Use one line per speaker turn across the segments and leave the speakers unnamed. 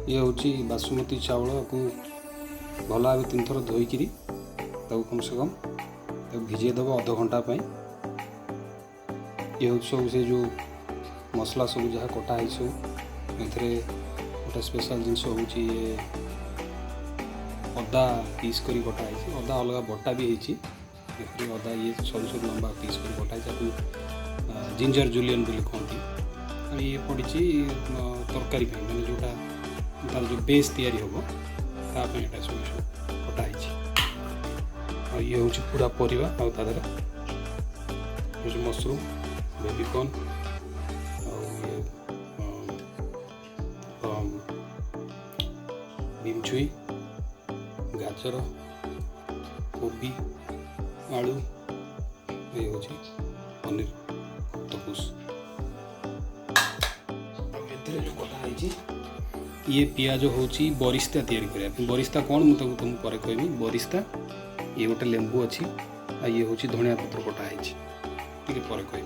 ये हूँ बासुमती चावल को भल भाव 3 थर धोईकी कम से कम भिजे दब अध घंटा। ये हूँ सब से जो मसला सब जहाँ कटाई सब ये गोटे स्पेशल जिनस हूँ ये अदा पीस कर कटाई। अदा अलग बटा भी होती अदा ये सरू सरू लंबा पीस कर कटाई जिंजर जुलियन बोली कहती। ये पड़ी तरकारी मैंने जोटा तार जो बेस तैयारी हम ताप सब कटाई। ये हूँ पूरा परिवा आधार मशरूम बेबीकॉर्न बीम छुई गाजर कोबी आलू ये हूँ पनीर ऑक्टोपस जो कटाई। ये पियाज हूँ बरिस्ता तैयारी करने। बरिस्ता कौन मुझे तुम पर कहमी। बरिस्ता ये गोटे लेंबू अच्छी ये हूँ धनिया पत्र कटाई टे पर कह।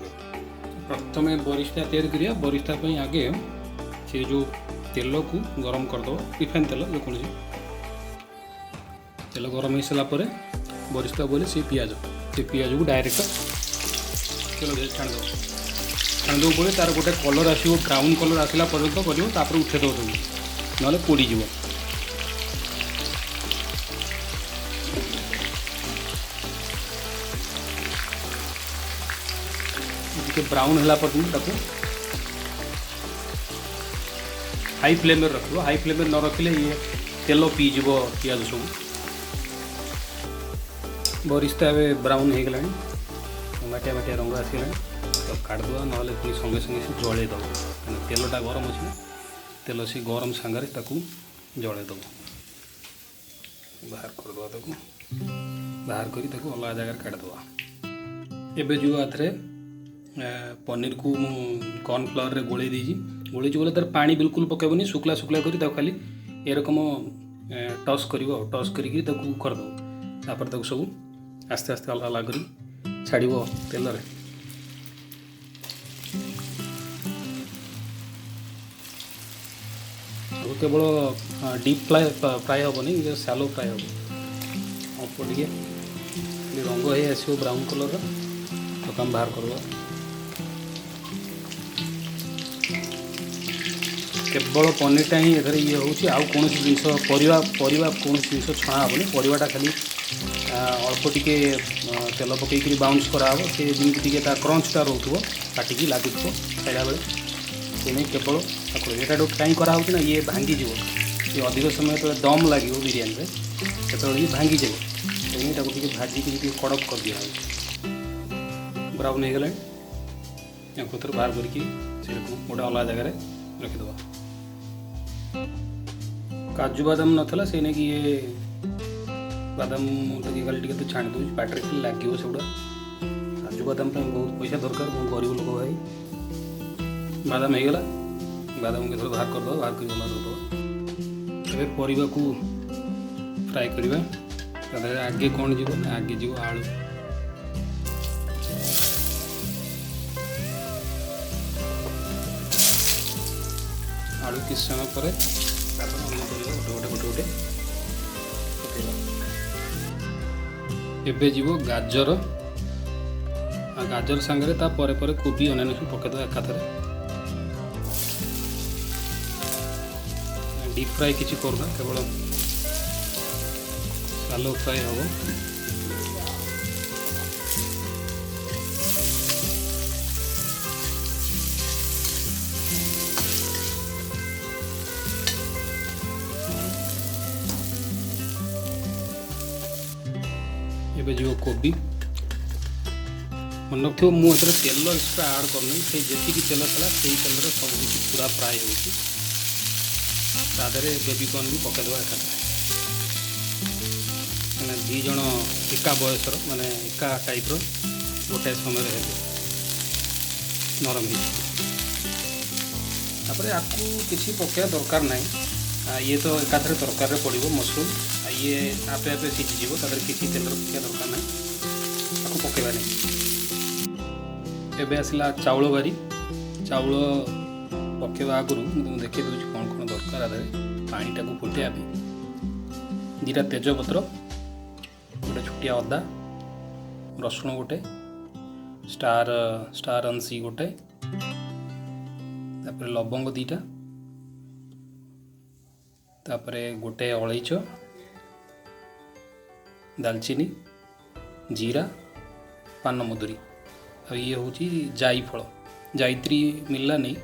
प्रथम बरिस्ता तैयारी करिया। बरिस्ता आगे से जो तेल को गरम करदे रिफाइन तेल जेकोसी तेल गरम हो सारापर बरिस्ता बोले से पियाज को डायरेक्ट तेल छाणीद बोले तार गोटे कलर आसो ब्राउन कलर आसला पर्यंत कर उठेदेव सब ना पोड़ीज। ब्राउन है पर्यटन हाई फ्लेम में रख। हाई फ्लेम में न रखिले ये तेल पीज पियाज सब। बरिस्ता ए ब्राउन हो गला मटिया मटिया रंग आसगला तो काटद ना पुणी संगे संगे से जड़े दब तेलटा गरम अच्छे तेल से गरम सांगे जड़े दब बाहर करदे बाहर कर अलग जगह काटद। एबे जो आथरे पनीर को कॉर्नफ्लावर रे गोले देजी बोले तार पानी बिल्कुल पकेबनी शुक्ला शुक्ला कर खाली ए रकम टस कर टस करदे सब आस्ते आस्ते अलग अलग कर छाड़ तेल रे। केवल डीप फ्राए हेनी सैलो फ्राए हम अल्प टे रंग हो आसो ब्राउन कलर तो कम बाहर कर केवल पनीरटा ही एथर ये हूँ आउ कौन जिनस परिवा कौन जिनस छणा हेनी परिवाटा खाली अल्प टे तेल पकईकि बाउंस कराब से जमी क्रंचटा रोक पाटिकी लगुव खाला बेले से केवल यहाँ कहीं कराऊँ ना ये भांगी ये अधिक समय तो दम लगे बिरयानी से ये भांगी जाए भाजिकी कड़क कर दिया ब्राउन हो गला थोड़ा बाहर करके गोटे अलग जगह रखीद। काजू बादाम नाला से नहीं कि ये बादाम खाली तो छाणी दूसरी पाटे खाली लगे से गुड़ा। काजू बादाम बहुत पैसा दरकार बहुत गरीब लोक भाई। बादाम हो गला बादाम के बाहर करदे बाहर कर रखद। परिवा को फ्राए करवा आगे कौन जीव ना आगे जीव आलू आलू किस समय पर गोटे गोटे गोटे एबे जीव गाजर गाजर सांगे तापर कोबी अन्य सब पकईद एकाथरे डीप फ्राए किसी करना केवल सालो फ्राए हम। एबे जो कोबी मन रखियो मुझे तेल एक्सट्रा आड करनी से जी तेल था से तेल सब किसी पूरा फ्राए होदे बेबीकॉर्न भी पकईदे एकाथरे मैंने दीज एका बयसर माने एका टाइप गोटे समय नरम हो आपको किसी पकड़ा दरकार ना। ये तो एकाथरे तरकार पड़ो मशरूम ये आपे आपे सीझीज किसी तेल पकड़ा दरकार ना आपको पकेबा नहीं। एबे आसला चाउल बारी चाउल पकेबा आगुरी मुझे देखी दूसरी कौन कौन दरकार आधार पानीटा को फुटे दीटा तेजपत्र गोटे छुटिया अदा रसुण गोटे स्टार अंशी गोटे तापर लवंग दीटा तापर गोटे अलैच दालचीनी जीरा पान मधुरी आ ये हूँ जायफल जायत्री मिलला नहीं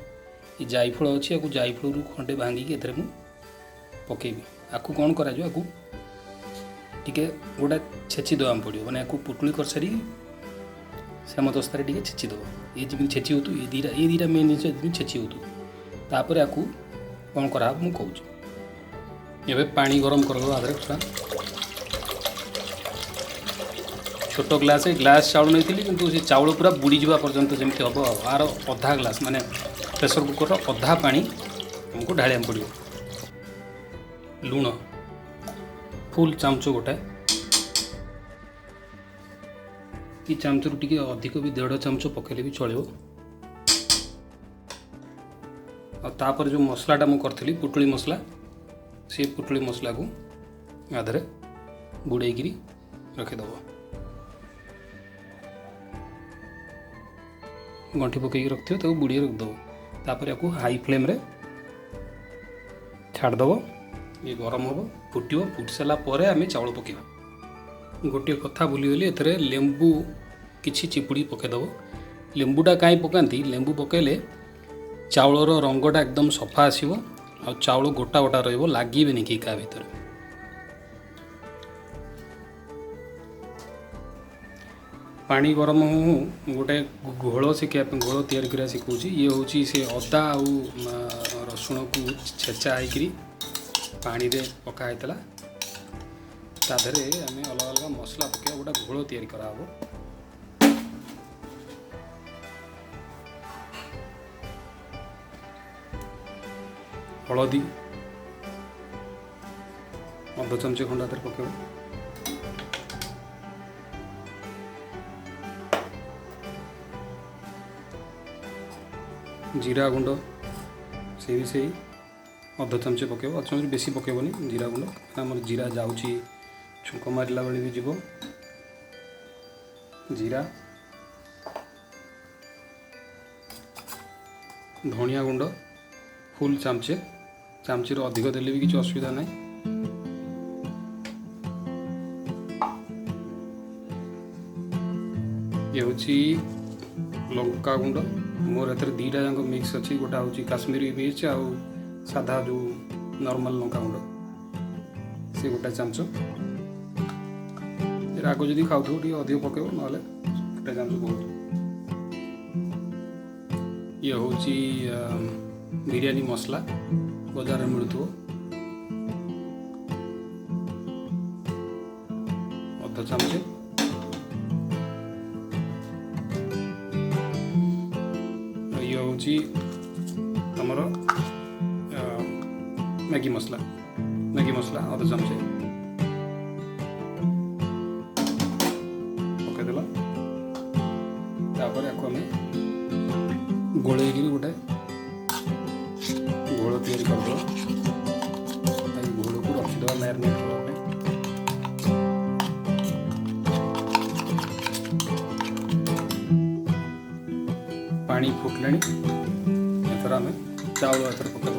ये जायफल अच्छी या जायफल खंडे भांगिकी एथरे मु पकेबी आपको कौन करा आपको टिके गोटा छेची देवा पड़ो मैंने आपको पुटुली कर सारी सेमदस्तार टे छेची दब ये जमी छेची हो ये दीटा मेन जिन छेची हो तापर आपको कौन करा मुझे कहूँ एवं पानी गरम कर आधे पूरा छोट ग्लास चाउल नहीं थी कि से चाउल पूरा बुड़ी जावा पर्यंत जमी हम आर अधा ग्लास माने प्रेसर कुकर अधा पानी हमको ढालिया पड़ो लुण फुल चामच गोटे कि चामच टी अधिक भी 1.5 चामच पकेले भी चलो आपर जो मसलाटा मुझे करी पुटुली मसला से पुटुली मसला को आधे बुड़ेकरी रखीदब गंठी पकई रखियो तो बुड़े रखिदब तापर या हाई फ्लेम रे छाड़दब ये गरम हम फुटो फुट सारा पर आम चाउल पकेबा गोटे कथा भूलीगली एथरे लेंबू किछि चिपुड़ी पकेदब लेंबूटा कहीं पकाती लेंबू पकेले चाउलर रंगटा एकदम सफा आसो आ चाउल गोटा गोटा रही लगे कि क्या भीतर पानी गरम हूँ गोटे घोल शिखा घोल या शिखा ये हूँ से अदा आ रसुण को छेचा होकर पानी रे पकाई ताधे आम अलग अलग मसला पकड़ गोटे घोल तैयारी कराब हलदी अध चमचे खंड आधे पकेब जीरा गुंड से भी सही अध चमचे पकेब अध चमचे बेसी पकेबनी जीरा गुंड आम जीरा जाऊँगी छुंक मारला बेले भी जीव जीरा धनिया गुंड फुल चामचे चामचीर अधिक देले भी किसी असुविधा ना ये हूँ लंका गुंड मोर एथर दीटा जाक मिक्स अच्छी गोटा हूँ काश्मीरी मिर्च आ साधा जो नॉर्मल लंका गुंड से गोटा चामच राग जदि खाऊ अधिक पकेब ना गोटे चामच बहुत ये हूँ बिरयानी मसला बाजार में मिलुव अध चामचे ये हूँ आमर मैगी मसला अध चामचे पकईदेल तापर आम गोलैक गोटे घोल तैयारी करदे घोल को रखीद मैरिनेट करने पानी फुटले एथर आम चाउल एथर पकईद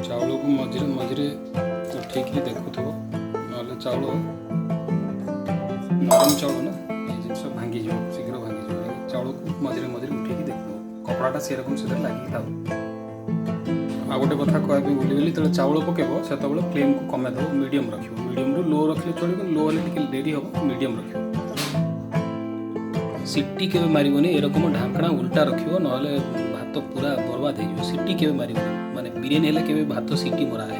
चाउल को मझे मझे उठेक देखुव ना चाउल नरम चाउल ना ये जिन भांगी शीघ्र भांगी चाउल को मझे मझे उठेक देखुव कपड़ाटा से रकम से लगे था आ गोटे कथा कहबी भूलीगली जो चाउल पकेब से फ्लेम को कमेदेव मीडियम रख मीडियम लो रखिले चलो लो हेल्ले डेरी हम मीडियम रख सीटी के मारबनी एरकम ढांकणा उल्टा रख ना भात पूरा बर्बाद हो सीटी के मारबनी माने बिरियानी हेल्ले के भात सीटी मरा है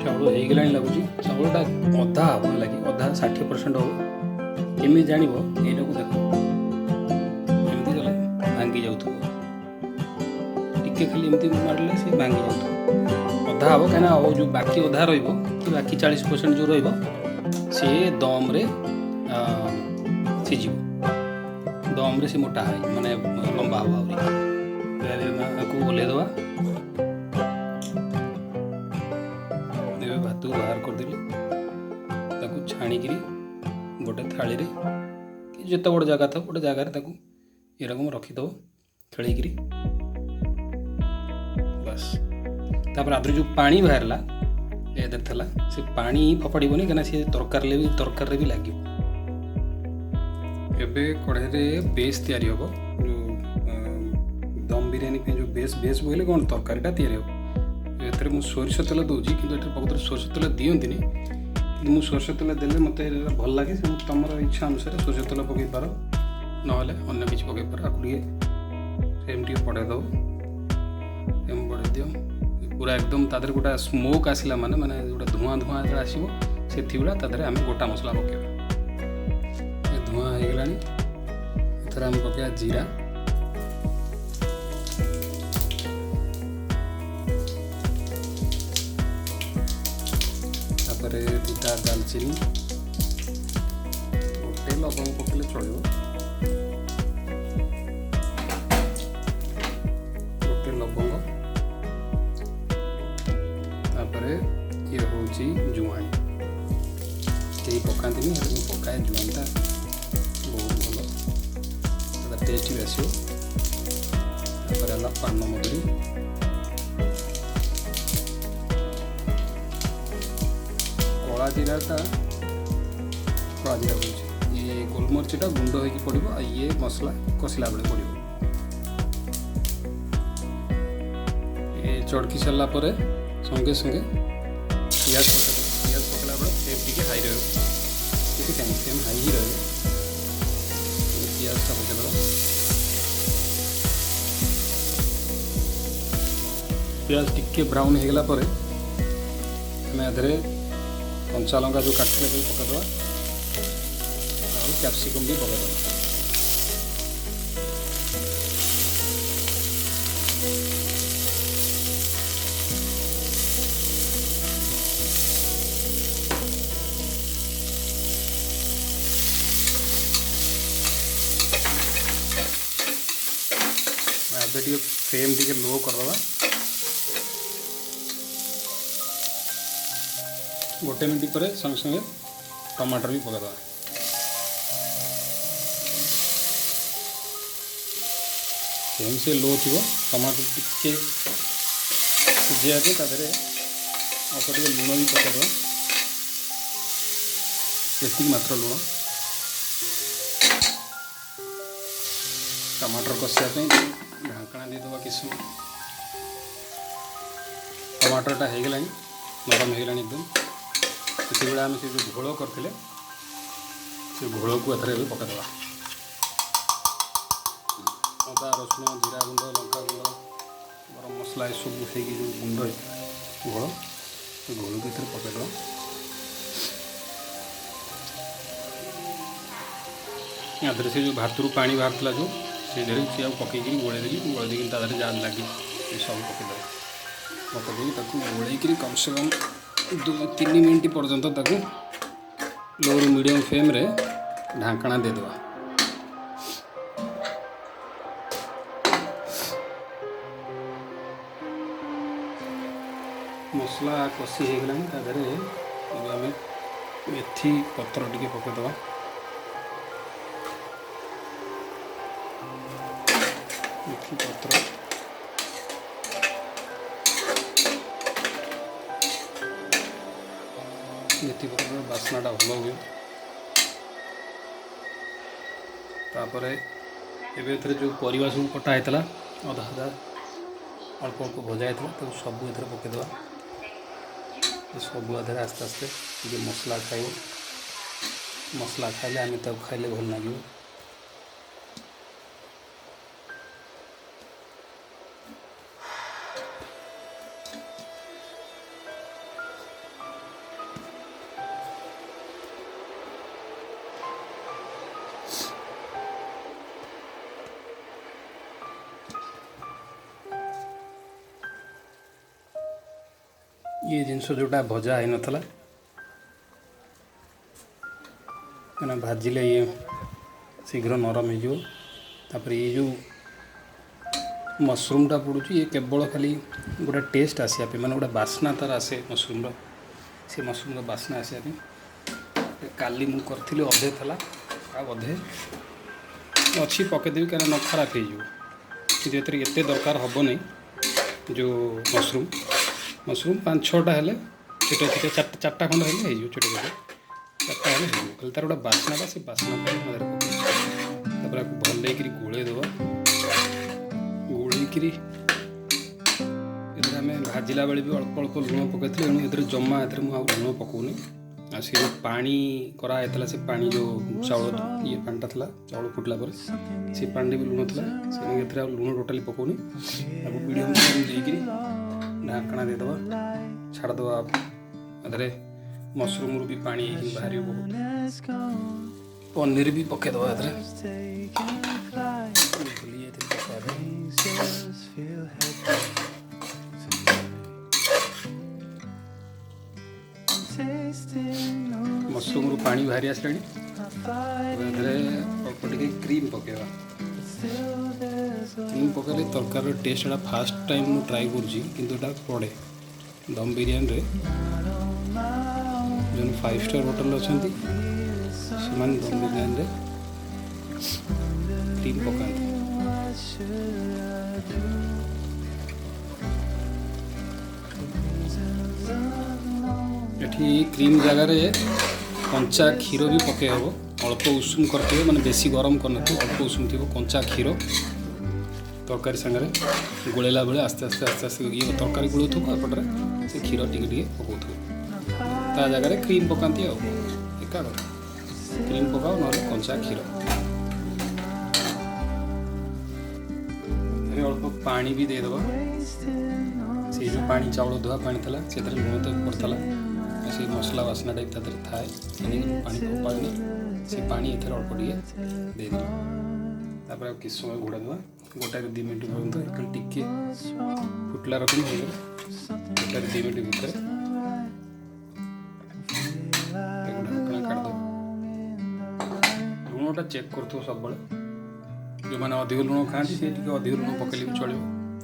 चाउल हो गला लगुच चाउलटा अधा हम लगे अधा 60% हो केमी जान यू देख एमती गले भांगी जाऊ टिके खाली एमती मारे सी भांगी जाता अधा हम कहीं वो जो बाकी अधा रही बाकी 40% जो सी दम रे सीझ दम रे सी मोटा है माने लंबा हवा ओल्हेदवा भात बाहर करदेली छाणिकी गोटे थाली रे जिते बड़ जगह था गोटे जगार ये रकम रखीदब खेल बस तापर आदर जो पानी बाहरला एदर थला से पानी फपाड़बनी कहीं सी तरकार भी लगे एबे कढ़े बेस तैयारी हम जो दम बिरयानी जो बेस बोले कौन तरकारीटा तैयारी हम एथरे मु सोरिष तेल दूसरी कि प्रकृत सोरिष तेल दियंती मुझे सोरिष तेल देले मत भल लगे तुम इच्छा अनुसार सोरिष तेल पकई पार ना अन्य किसी पकई पार आपको फ्लेम टे बढ़ाई दब फ्लेम बढ़ाई दियो पूरा एकदम तादर गोटा स्मोक आसला माने माने गोटा धुआं धुआं जो आसो से तादर आम गोटा मसला पकेबा धुआं हो गलानी एथर आम पकेबा जीरा दुटा दालचीनी गोटे लवंग पकड़े चलो गोटे लवंग ये हूँ जुआणी कहीं पकाती पकाए जुआणीटा बहुत भल टेस्ट भी आसो पान मधुरी कला जीराटा कला जीरा हो ये गोलमरीचटा गुंड हो पड़ो ये मसला कषिला बेले पड़ो ये चड़की सारा संगे संगे पियाज पकड़ा बेले फ्लेम टी हाई रही फ्लेम हाई ही रही पियाजटा पकईद पियाज टिके ब्राउन हो गला आम आधे कंचा लंका जो काटले पकईदे कैप्सिकम भी पकईदे ଏବେ ଟିକେ फ्लेम टी लो करदे गोटे मिनट पर संगे संगे टमाटर भी पकईदे फ्लेम से लो थी टमाटर टिके सिझापे तादे अल्प टे लुण भी पकईदे ये मात्र लुण टमाटर कषापी ढाकना देदेवा कि समय टमाटरटा हो गला नरम हो गला एकदम से आम से जो घोल करते से घोल को एथर भी पकईदे अदा रसुण जीरा गुंड लंका गुंड गरम मसला ये सब मिसई जो गुंड घोल घोल को एथर पकईदे आधर से जो भातरू पानी बाहर जो से पकईक गोड़ेदेवी गोड़ेदी तादे जहाँ लगे सब पकईदे पकईदी गोड़े कम से कम 2-3 मिनट पर्यंत लो रु मीडियम फ्लेम रे ढाकना देदेवा मसला कषि हो गला तादे आम मेथी पत्र टी पकईदे मेथी पत्र मेथी पत्र बास्नाटा भल हुए तापर एवं जो परिवा सब कटा होता अधा अधा अल्प अल्प भजा होता सब ए पकईदे सब आधे आस्ते आस्ते जो मसला खाइब मसला खाइले आम खाइले भल लगे ये जिनस जोटा भजा है नथला कना भाजिले ये शीघ्र नरम हो तापर ये जो मशरूमटा पड़ू ये केवल खाली गोटे टेस्ट आसापे मैंने गोटे बास्ना तार आसे मशरूम से मशरूम बास्ना आसापे काली मु करी अधे थला अधे अच्छी पकईदेवी क्या न खराब हो एत दरकार हम नहीं जो मशरूम मशरूम 5-6टा हेले छोटे छोटे चार्टा खंड हेले हो छोटे छोटे चार्टा हेले खाली तार गोटे बास्नाटा से बास्ना पकड़ भल गोले दबा गोलैकि आम भाजिला बेले भी अल्प अल्प लुण पकई जमा मुझे लुण पकाउनी आ सी जो पानी कराई से पानी जो चाउल ये पानीटा था चाउल फुटला पर से पानी भी लुण था से लुण टोटाली पकाउनी मीडियम देकर ढाकना देदबा छाड़दबा अधे मशरूम रू भी पानी बाहर पनीर भी पकईदबा मशरूम रू पानी बाहरी आसला अल्प टे क्रीम पकेवा क्रीम पकड़े तरकार टेस्ट फास्ट टाइम मु ट्राई कर पड़े दम बिरयानी रे जो 5 स्टार होटल अच्छा से दम बिरयानी रे क्रीम पकाते ये क्रीम जगार कंचा क्षीर भी पके हम अल्प उषुम करते माने बेसी गरम करना अल्प उषुम थी कंचा क्षीर तरकारी सागर गोलेला बेले आस्ते आस्ते आस्ते आस्ते ये तरकारी गोलू एपटे से क्षीर टी पकाऊ ता जगह क्रीम पकाती एका क्रीम पकाओ ना कंचा क्षीर अल्प पानी भी देदबा से जो पानी चाउल धुआ पानी था से लुण तो पड़ता से मसला बासना टाइप तादर थाए पानी पकानी से पानी एथर अल्प टे देपर किस समय घोड़ा देवा गोटा 2 मिनट पर्यटन टिके फुटला रखी गोटा 2 मिनट भितर लुणटा चेक कर सब जो मैंने अधिक लुण खाती से अधिक लुण पकड़े भी चलो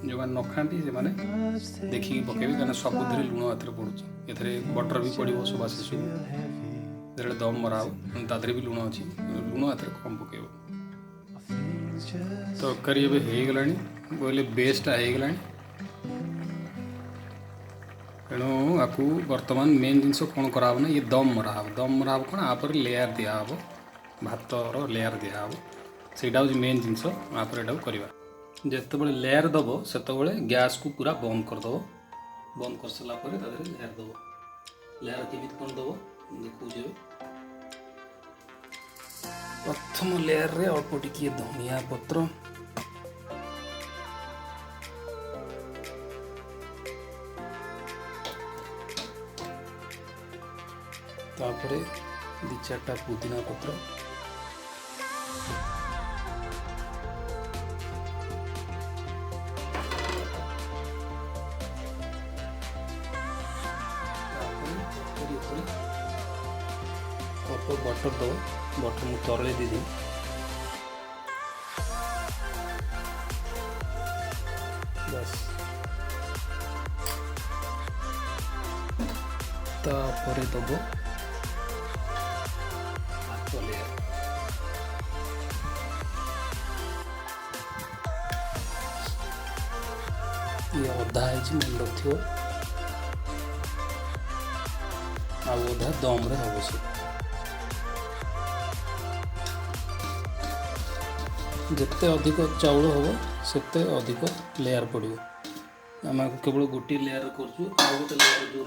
जो मैंने न खाती से देखिए पकेबे क्या सबुद लुण एथर पड़ू एथरे बटर भी पड़ो सुबह शिशु जो दम मरा तादे भी लुण अच्छी लुण एथर कम पकेब तरकारी एगला बोले बेसटा होगला तेणु आपको बर्तमान मेन जिनस कौन कराना ये दम मरा कौन आप लेयर दिहब भातर लेयर दिहब सेटा हूँ मेन जिनस आप करवा जिते बड़े लेयर दब से गैस को पूरा बंद करदब बंद कर सारापर लेयर दब लेयर केमी कौन दब देखो प्रथम लेयर रे अल्प टिके धनिया पत्र तापरे 2-4टा पुदीना पत्र बटर दो बटर मुझे तरले दीदी बस तापर दब ये अधा है मन रखो आधा दम रे हम से जिते अधिक चाउल हम सेते अधिक लेयर पड़ो आम केवल गोटे लेयर कर गोटे लेयर जो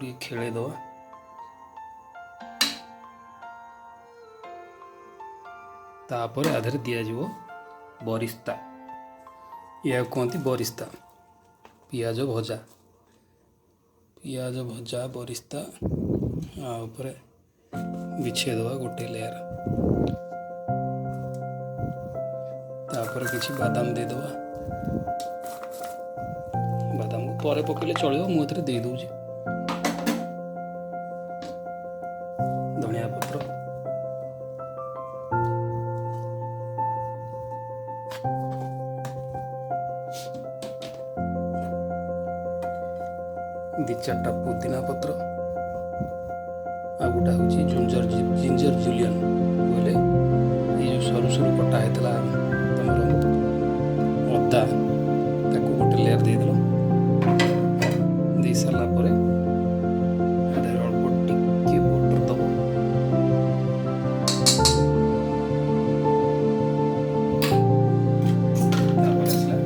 रे खेल दवा तापर आधे दिज्व बरिस्ता या कहती बरिस्ता पियाज भजा बरिस्ता बिछेदवा गोटे लेयर तापर किसी बादाम देदवा बादाम को ପରେ ପକେଇଲେ ଚଳିବ। ମୁଁ ଏଥିରେ ଦେଇଦେଉଛି ଧଣିଆ ପତ୍ର, ଦି ଚାରିଟା ପୁଦିନା ପତ୍ର, ଆଉ ଗୋଟେ ହେଉଛି ଜିଞ୍ଜର ଜୁଲିୟନ୍ ବୋଇଲେ ଏଇ ଯେଉଁ ସରୁ ସରୁ କଟା ହେଇଥିଲା ତମର ଅଦା, ତାକୁ ଗୋଟେ ଲେୟାର ଦେଇଦେଲ। ଦେଇ ସାରିଲା ପରେ ଏଠାରେ ଅଳ୍ପ ଟିକେ ବଟର ଦେବ। ତାପରେ ଆସିଲା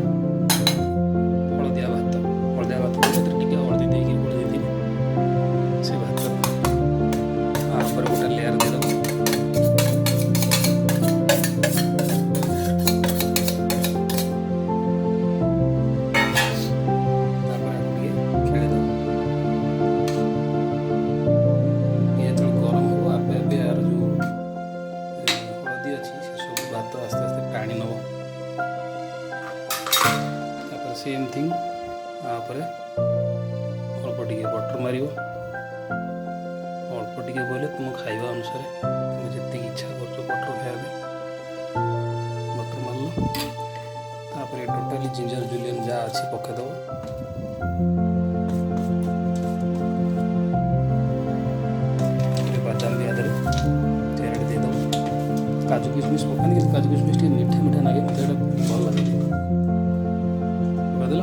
ହଳଦିଆ ଭାତ। ହଳଦିଆ ଭାତ ସେଥିରେ ଟିକେ ହଳଦୀ ଦେଇକି ଗୋଳେଇ ଦେଇଥିଲି ସେ ଭାତ ଉପରେ ଗୋଟେ ଲେୟାର ଦେଇଦେବ। ତାପରେ ଆକୁ ଟିକେ ଖେଳିଦେବ। ଇଏ ଯେତେବେଳେ ଗରମ ହେବ ଆପେ ଆପେ ଏହାର ଯେଉଁ ହଳଦୀ ଅଛି ସେ ସବୁ ଭାତ ଆସ୍ତେ ଆସ୍ତେ ଟାଣି ନେବ। ତାପରେ ସେମ୍ ଥିଙ୍ଗ ତାପରେ ଅଳ୍ପ ଟିକେ ବଟର ମାରିବ। ଅଳ୍ପ ଟିକେ ବୋଇଲେ ତୁମ ଖାଇବା ଅନୁସାରେ ତୁମେ ଯେତିକି ଇଚ୍ଛା କରୁଛ ବଟର ଖାଇବା ପାଇଁ ବଟର ମାରିଲ। ତାପରେ ଟୋଟାଲି ଜିଞ୍ଜର ଜୁଲିୟନ୍ ଯାହା ଅଛି ପକାଇଦେବ। ବାଦାମ ବି ଆଦେହରେ ଚାରିଆଡ଼େ ଦେଇଦେବ। କାଜୁ କିସମିସ୍ ପକାନି, କିନ୍ତୁ କାଜୁ କିସମିସ୍ ଟିକେ ମିଠା ମିଠା ଲାଗେ, ମୋତେ ଏଇଟା ଭଲ ଲାଗେ। ପକାଇଦେଲ।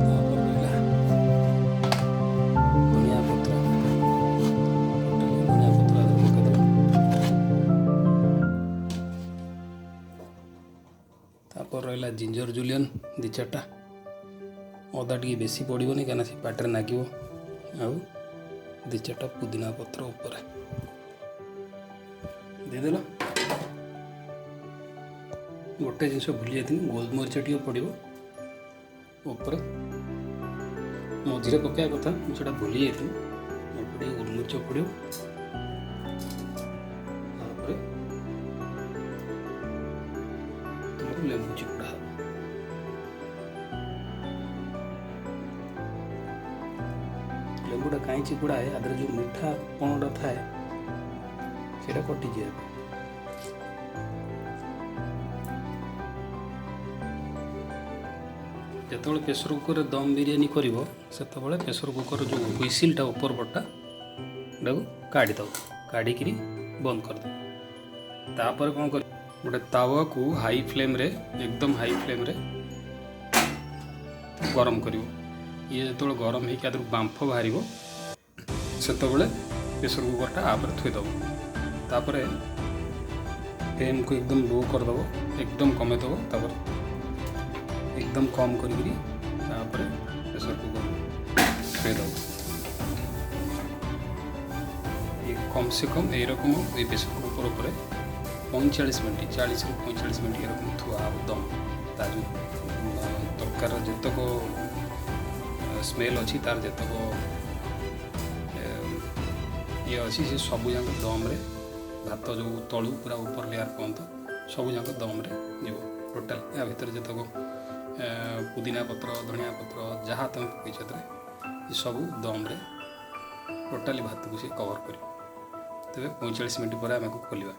ତାପରେ ରହିଲା ଧନିଆ ପତ୍ର, ଧନିଆ ପତ୍ର ଆଦେହରେ ପକାଇଦେଲ। ତାପରେ ରହିଲା ଜିଞ୍ଜର ଜୁଲିୟନ୍ ଦି ଚାରିଟା। ଅଦା ଟିକେ ବେଶୀ ପଡ଼ିବନି କାହିଁକିନା ସେ ପାଟିରେ ନାଗିବ। ଆଉ ଦି ଚାରିଟା ପୁଦିନା ପତ୍ର ଉପରେ ଦେଇଦେଲ। ଗୋଟେ ଜିନିଷ ଭୁଲି ଯାଇଥିଲି, ଗୋଲମରିଚ ଟିକେ ପଡ଼ିବ ଉପରେ। ମଝିରେ ପକାଇବା କଥା, ମୁଁ ସେଇଟା ଭୁଲି ଯାଇଥିଲି। ଅଳ୍ପ ଟିକେ ଗୋଲମରିଚ ପଡ଼ିବ। ତାପରେ ତୁମର ଲେମ୍ବୁ ଚିପୁଡ଼ା ହେବ। ଲେମ୍ବୁଟା କାହିଁ ଚିପୁଡ଼ା ହୁଏ, ଆଦେହରେ ଯେଉଁ ମିଠା ପଣଟା ଥାଏ ସେଇଟା କଟିଯିବା ପାଇଁ। ଯେତେବେଳେ ପ୍ରେସର କୁକରରେ ଦମ୍ ବିରିୟାନୀ କରିବ ସେତେବେଳେ ପ୍ରେସର କୁକର ଯେଉଁ ହୁଇସିଲ୍ଟା ଉପର ପଟଟା ଏଟାକୁ କାଢ଼ିଦେବ। କାଢ଼ିକିରି ବନ୍ଦ କରିଦେବ। ତାପରେ କ'ଣ କରିବ, ଗୋଟେ ତାୱାକୁ ହାଇ ଫ୍ଲେମ୍ରେ, ଏକଦମ ହାଇ ଫ୍ଲେମ୍ରେ ଗରମ କରିବ। ଇଏ ଯେତେବେଳେ ଗରମ ହେଇକି ଆଦେହରୁ ବାମ୍ଫ ବାହାରିବ ସେତେବେଳେ ପ୍ରେସର କୁକରଟା ଆପରେ ଥୋଇଦେବ। ତାପରେ ଫ୍ଲେମ୍କୁ ଏକଦମ ଲୋ କରିଦେବ, ଏକଦମ କମେଇଦେବ। ତାପରେ एकदम कम करी तापर प्रेसर कुकर ଥୋଇଦେବ। कम से कम यरकम ये प्रेसर कुकर उपर 45 मिनट 40 ରୁ 45 मिनट एरकम थुआ दम ता जो तरकार जितक स्मेल अच्छी तार जितक ये अच्छी से सबू जाक दम्रे भात जो तलू पूरा ऊपर लेयर पर्यंत सबू जाक दम्रे जीव टोटाल या भितर जितक पुदीना पत्र धनिया पत्र जहाँ तुम पकईच ये सबू दम्रे टोटाली भात को सी कवर कर। तेज 45 मिनट पर आम को खोलिया।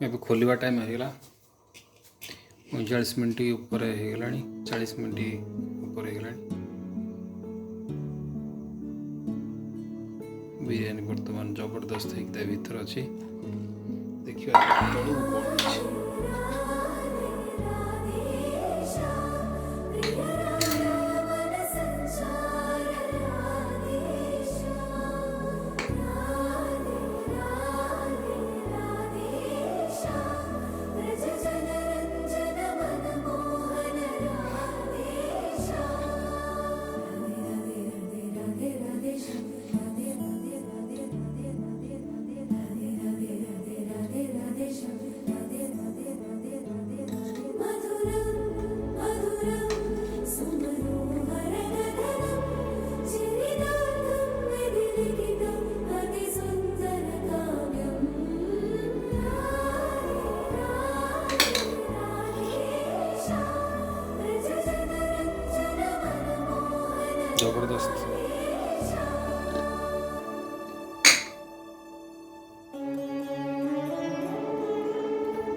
अब खोलिया टाइम होगा 45 मिनट ऊपर होगा 40 मिनट ऊपर होगा। बिरयानी बर्तमान जबरदस्त एक भीतर अच्छी देखिए तलू कौन अच्छे। जबरदस्त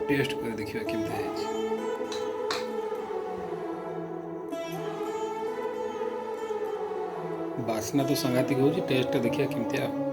टेस्ट कर देखिए केमती है। बास्ना तो सांघातिक हो, टेस्ट देखिए केमती।